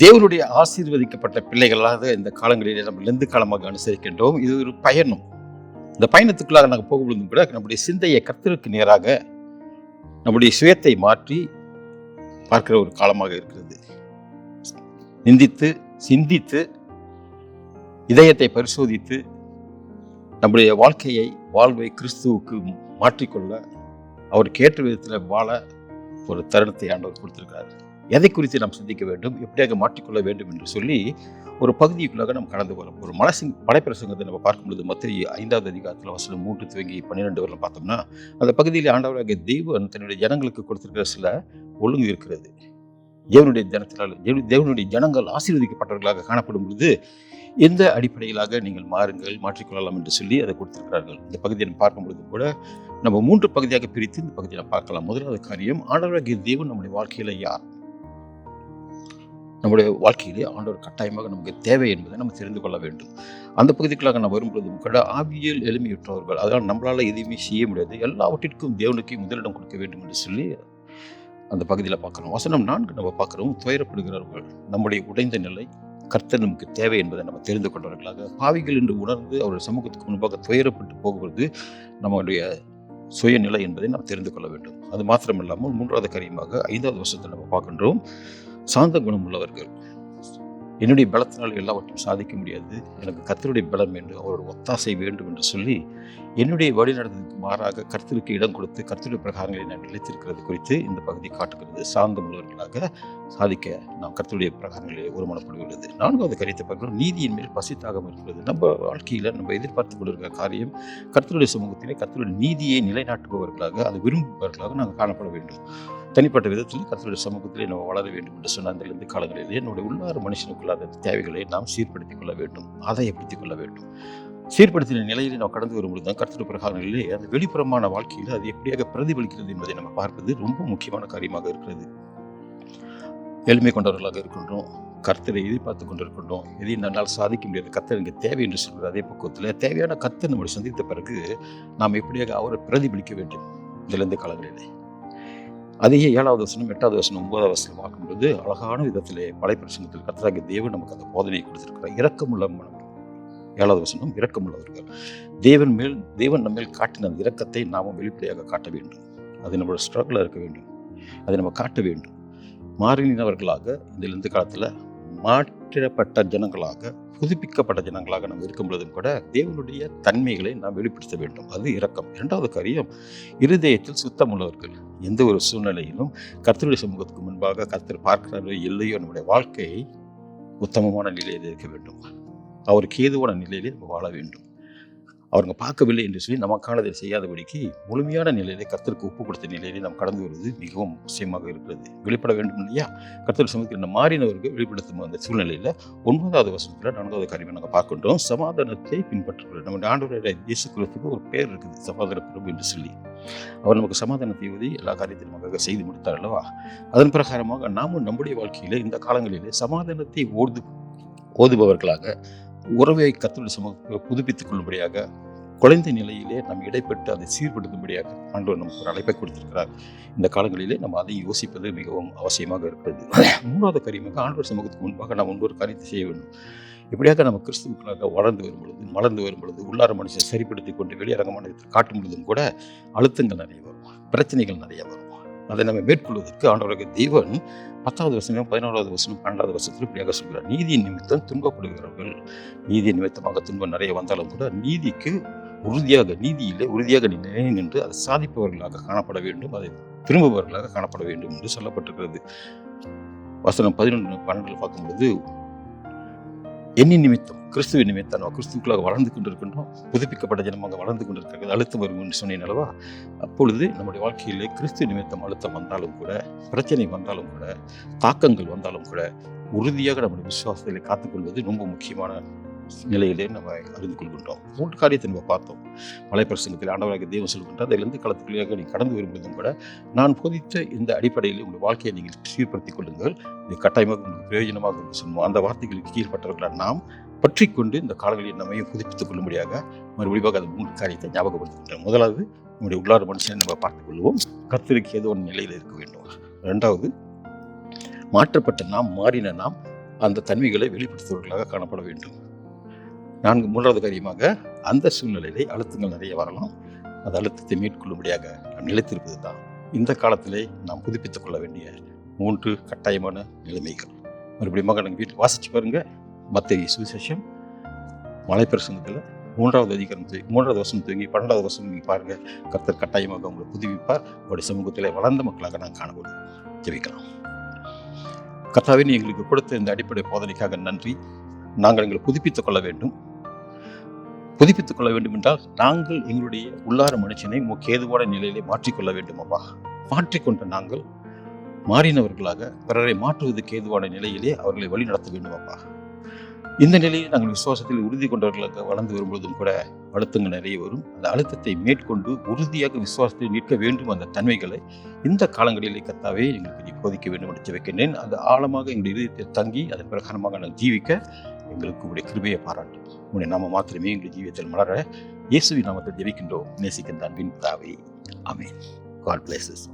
தேவனுடைய ஆசீர்வதிக்கப்பட்ட பிள்ளைகளாக இந்த காலங்களிலே நம்ம லெந்து காலமாக அனுசரிக்கின்றோம். இது ஒரு பயணம். இந்த பயணத்துக்குள்ளாக நாங்கள் போகும்பொழுதும் கூட நம்முடைய சிந்தையை கர்த்தருக்கு நேராக நம்முடைய சுயத்தை மாற்றி பார்க்கிற ஒரு காலமாக இருக்கிறது. நிந்தித்து சிந்தித்து இதயத்தை பரிசோதித்து நம்முடைய வாழ்வை கிறிஸ்துவுக்கு மாற்றிக்கொள்ள அவருக்கு ஏற்ற விதத்தில் வாழ ஒரு தருணத்தை ஆண்டவர் கொடுத்திருக்கிறார். எதை குறித்து நாம் சிந்திக்க வேண்டும், எப்படியாக மாற்றிக்கொள்ள வேண்டும் என்று சொல்லி ஒரு பகுதிக்குள்ளாக நாம் கடந்து வரோம். ஒரு மலைப்பிரசங்கத்தை நம்ம பார்க்கும்பொழுது மத்திய 5வது அதிகாரத்தில் வசனம் 3 துவங்கி 12 வரலாம் பார்த்தோம்னா, அந்த பகுதியில் ஆண்டவராகிய தேவன் தன்னுடைய ஜனங்களுக்கு கொடுத்திருக்கிற சில ஒழுங்கு இருக்கிறது. தேவனுடைய ஜனங்கள் ஆசீர்வதிக்கப்பட்டவர்களாக காணப்படும் பொழுது எந்த அடிப்படையிலாக நீங்கள் மாற்றிக்கொள்ளலாம் என்று சொல்லி அதை கொடுத்திருக்கிறார்கள். இந்த பகுதியை நம்ம பார்க்கும் பொழுது கூட நம்ம 3 பகுதியாக பிரித்து இந்த பகுதியை நம்ம பார்க்கலாம். முதலாவது காரியம், ஆண்டவராகிய தேவன் நம்முடைய வாழ்க்கையில யார்? நம்முடைய வாழ்க்கையிலே ஆண்டவர் கட்டாயமாக நமக்கு தேவை என்பதை நம்ம தெரிந்து கொள்ள வேண்டும். அந்த பகுதிக்குள்ளாக நம்ம வரும்பொழுதும் கூட ஆவியல் எளிமையுற்றவர்கள், அதனால் நம்மளால எதுவுமே செய்ய முடியாது, எல்லாவற்றிற்கும் தேவனுக்கு முதலிடம் கொடுக்க வேண்டும் என்று சொல்லி அந்த பகுதியில் பார்க்குறோம். வசனம் 4 நம்ம பார்க்குறோம், துயரப்படுகிறவர்கள், நம்முடைய உடைந்த நிலை, கர்த்தர் நமக்கு தேவை என்பதை நம்ம தெரிந்து கொண்டவர்களாக பாவிகள் என்று உணர்ந்து அவருடைய சமூகத்துக்கு முன்பாக துயரப்பட்டு போகும்போது நம்முடைய சுயநிலை என்பதை நாம் தெரிந்து கொள்ள வேண்டும். அது மாத்திரமில்லாமல் 3வது காரியமாக 5வது வருஷத்தில் நம்ம பார்க்கின்றோம், சாந்த குணம் உள்ளவர்கள். என்னுடைய பலத்தினால் எல்லாவற்றையும் சாதிக்க முடியாது, எனக்கு கர்த்தருடைய பலம் வேண்டும், அவரோட ஒத்தாசை வேண்டும் என்று சொல்லி என்னுடைய வழிநடத்துக்கு மாறாக கர்த்தருக்கு இடம் கொடுத்து கர்த்தருடைய பிரகாரங்களை நான் நிலைத்திருக்கிறது குறித்து இந்த பகுதி காட்டுகிறது. சாந்தம் உள்ளவர்களாக சாதிக்க நாம் கர்த்தருடைய பிரகாரங்களிலே ஒருமனப்படுகிறது. 4வது காரியத்தை பார்க்கிறோம், நீதியின் மேல் பசித்தாகம் இருக்கிறது. நம்ம வாழ்க்கையில் நம்ம எதிர்பார்த்து கொண்டிருக்கிற காரியம் கர்த்தருடைய சமூகத்திலே கர்த்தருடைய நீதியை நிலைநாட்டுபவர்களாக, அதை விரும்புபவர்களாக நாங்கள் காணப்பட வேண்டும். தனிப்பட்ட விதத்தில் கர்த்தருடைய சமூகத்திலே நம்ம வளர வேண்டும் என்று சொன்ன அந்த இருந்து காலங்களிலே என்னுடைய உள்ளார மனுஷனுக்குள்ளாத தேவைகளை நாம் சீர்படுத்திக் கொள்ள வேண்டும், ஆதாயப்படுத்திக் கொள்ள வேண்டும். சீர்படுத்தின நிலையிலே நாம் கடந்து வரும்பொழுது தான் கர்த்தருடைய பிரகாரங்களிலே அந்த வெளிப்புறமான வாழ்க்கையில் அது எப்படியாக பிரதிபலிக்கிறது என்பதை நம்ம பார்ப்பது ரொம்ப முக்கியமான காரியமாக இருக்கிறது. எளிமை கொண்டவர்களாக இருக்கின்றோம், கர்த்தரை எதிர்பார்த்து கொண்டிருக்கின்றோம், எதையும் நம்மளால் சாதிக்க முடியாது, கர்த்தர் இங்கே தேவை என்று சொல்கிற அதே பக்குவத்தில் தேவையான கர்த்தர் நம்மளை சந்தித்த பிறகு நாம் எப்படியாக அவரை பிரதிபலிக்க வேண்டும். இதிலிருந்து காலங்களிலே அதையே 7வது வசனம் 8வது வசனம் 9வது வசனம் பார்க்கும்போது அழகான விதத்திலே படைப்பிரசங்கத்தில் கர்த்தராகிய தேவன் நமக்கு அந்த போதனையை கொடுத்திருக்கிறார். இரக்கமுள்ள மனம். 7வது வசனம், இரக்கமுள்ளவர்கள். தேவன் நம்ம மேல் காட்டின அந்த இரக்கத்தை நாமும் வெளிப்படையாக காட்ட வேண்டும். அது நம்மளோட ஸ்ட்ரகிளாக இருக்க வேண்டும், அதை நம்ம காட்ட வேண்டும். மாறினவர்களாக இந்த காலத்தில் மாற்றப்பட்ட ஜனங்களாக, புதுப்பிக்கப்பட்ட ஜனங்களாக நாம் இருக்கும் பொழுதும் கூட தேவனுடைய தன்மைகளை நாம் வெளிப்படுத்த வேண்டும். அது இரக்கம். 2வது காரியம், இருதயத்தில் சுத்தம் உள்ளவர்கள். எந்த ஒரு சூழ்நிலையிலும் கர்த்தருடைய சமூகத்துக்கு முன்பாக கர்த்தர் பார்க்கிறாரோ இல்லையோ நம்முடைய வாழ்க்கை உத்தமமான நிலையில் இருக்க வேண்டும், அவருக்கு ஏதுவான நிலையிலே நம்ம வாழ வேண்டும். அவங்க பார்க்கவில்லை என்று சொல்லி நமக்கானதை செய்யாதபடிக்கு முழுமையான நிலையிலே கர்த்தருக்கு ஒப்பு கொடுத்த நிலையிலே நாம் கடந்து வருவது மிகவும் அவசியமாக இருக்கிறது. வெளிப்பட வேண்டும் இல்லையா? கர்த்தர் சமூகத்தில் மாறினவர்கள் வெளிப்படுத்தும் அந்த சூழ்நிலையில் 9வது வசனத்தில் 4வது காரியம் நாங்கள் பார்க்கின்றோம், சமாதானத்தை பின்பற்றுகிறோம். நம்முடைய ஆண்டவருடைய இயேசு கிறிஸ்துவுக்கு ஒரு பேர் இருக்குது, சமாதான பிரபு என்று சொல்லி. அவர் நமக்கு சமாதானத்தை ஊதி எல்லா காரியத்தையும் நமக்காக செய்து முடித்தார் அல்லவா? அதன் பிரகாரமாக நாமும் நம்முடைய வாழ்க்கையில் இந்த காலங்களிலே சமாதானத்தை ஓதுபவர்களாக, உறவை கர்த்தருடைய சமூகத்தை புதுப்பித்துக் கொள்ளும்படியாக, குறைந்த நிலையிலே நாம் இடைப்பட்டு அதை சீர்படுத்தும்படியாக ஆண்டவர் நமக்கு ஒரு அழைப்பை கொடுத்திருக்கிறார். இந்த காலங்களிலே நம்ம அதை யோசிப்பது மிகவும் அவசியமாக இருக்கிறது. 3வது காரியமாக ஆண்டவர் சமூகத்துக்கு முன்பாக நாம் இன்னொரு காரியத்தை செய்ய வேண்டும். இப்படியாக நம்ம கிறிஸ்துவுக்களாக மலர்ந்து வரும் பொழுது உள்ளார மனுஷன் சரிப்படுத்தி கொண்டு வெளியரங்கமான காட்டும் பொழுதும் கூட அழுத்தங்கள் நிறைய வரும், பிரச்சனைகள் நிறைய வரும். அதை நம்ம மேற்கொள்வதற்கு ஆண்டவராகிய தேவன் 10வது வசனம் 11வது வசனம் 12வது வசனத்தில் இப்படியாக சொல்கிறார், நீதியின் நிமித்தம் துன்பப்படுகிறவர்கள். நீதியின் நிமித்தமாக துன்பம் நிறைய வந்தாலும் கூட நீதியிலே உறுதியாக நின்று அதை சாதிப்பவர்களாக காணப்பட வேண்டும், அதை திரும்புபவர்களாக காணப்பட வேண்டும் என்று சொல்லப்பட்டிருக்கிறது. வசனம் 11-12 பார்க்கும்பொழுது, என்னின் நிமித்தம், கிறிஸ்துவின் நிமித்தம் நம்ம கிறிஸ்துவுக்குள்ளாக வளர்ந்து கொண்டிருக்கின்றோம், புதுப்பிக்கப்பட்ட ஜனமாக வளர்ந்து கொண்டிருக்கிறது. அழுத்தம் வரும் என்று சொன்னேன் அல்லவா? அப்பொழுது நம்முடைய வாழ்க்கையிலே கிறிஸ்து நிமித்தம் அழுத்தம் வந்தாலும் கூட, பிரச்சனை வந்தாலும் கூட, தாக்கங்கள் வந்தாலும் கூட உறுதியாக நம்முடைய விசுவாசத்தை காத்துக்கொள்வது ரொம்ப முக்கியமான நிலையிலே நம்ம அறிந்து கொள்கின்றோம். 3 காரியத்தை நம்ம பார்த்தோம். மலைப்பிரசங்கத்தில் ஆண்டவராகிய தேவன் சொல்கின்றார், அதிலிருந்து களத்துக்குள்ளாக நீ கடந்து வரும்பொழுதும் கூட நான் போதித்த இந்த அடிப்படையில் உங்கள் வாழ்க்கையை நீங்கள் சீர்படுத்திக் கொள்ளுங்கள், இது கட்டாயமாக உங்களுக்கு பிரயோஜனமாக சொல்லுவோம். அந்த வார்த்தைகளுக்கு கீழ்பட்டவர்களால் நாம் பற்றி கொண்டு இந்த காலங்களில் நம்மையும் புதுப்பித்துக் கொள்ளும்படியாக மறுபடியும் அது 3 காரியத்தை ஞாபகப்படுத்துகின்றோம். முதலாவது, நம்முடைய உள்ளார மனுஷனை நம்ம பார்த்துக் கொள்வோம், கர்த்தருக்கு ஏதோ ஒரு நிலையில் இருக்க வேண்டும். 2வது, மாற்றப்பட்ட நாம், மாறின நாம் அந்த தன்மைகளை வெளிப்படுத்துபவர்களாக காணப்பட வேண்டும். மூன்றாவது காரியமாக, அந்த சூழ்நிலையிலே அழுத்தங்கள் நிறைய வரலாம். அந்த அழுத்தத்தை மேற்கொள்ளும்படியாக நாம் நிலைத்திருப்பது தான் இந்த காலத்திலே நாம் புதுப்பித்துக் கொள்ள வேண்டிய 3 கட்டாயமான நிலைமைகள். மறுபடியும் நாங்கள் வீட்டில் வாசிச்சு பாருங்க. மத்தேயு சுவிசேஷம் மலைப்பிரசங்கத்தில் 3வது அதிகாரம் 3வது வசனம் துவங்கி 12வது வசனம் நீங்கள் பாருங்க. கர்த்தர் கட்டாயமாக உங்களை புதுப்பிப்பார். அவருடைய சமூகத்திலே வளர்ந்த மக்களாக நாங்கள் காணப்படும். ஜெபிக்கலாம். கர்த்தாவே, நீ எங்களுக்கு கொடுத்த இந்த அடிப்படை போதனைக்காக நன்றி. நாங்கள் எங்களை புதுப்பித்துக் கொள்ள வேண்டும். புதுப்பித்துக் கொள்ள வேண்டும் என்றால் நாங்கள் எங்களுடைய உள்ளார மனுஷனை ஏதுவான நிலையிலே மாற்றிக்கொள்ள வேண்டும். அப்பா, மாற்றிக்கொண்ட நாங்கள் மாறினவர்களாக பிறரை மாற்றுவதற்கு ஏதுவான நிலையிலே அவர்களை வழி நடத்த வேண்டும். அப்பா, இந்த நிலையில் நாங்கள் விசுவாசத்தில் உறுதி கொண்டவர்களாக வளர்ந்து வரும்பொழுதும் கூட அழுத்தங்கள் நிறைய வரும். அந்த அழுத்தத்தை மேற்கொண்டு உறுதியாக விசுவாசத்தில் நிற்க வேண்டும். அந்த தன்மைகளை இந்த காலங்களிலே கர்த்தாவே எங்களுக்கு நீ போதிக்க வேண்டும் என்று ஜெபிக்கின்றேன். அந்த ஆழமாக எங்களுடைய இதயத்தை தங்கி அதன் பிரகாரமாக நாங்கள் ஜீவிக்க எங்களுக்கு உடைய கிருபையை பாராட்டு. உன்னுடைய நாம மாத்திரமே எங்கள் ஜீவியத்தில் மலர இயேசுவின் நாமத்தில் ஜெபிக்கின்றோம். நேசிக்கின்ற அன்பின் பிதாவே, ஆமென். God bless us.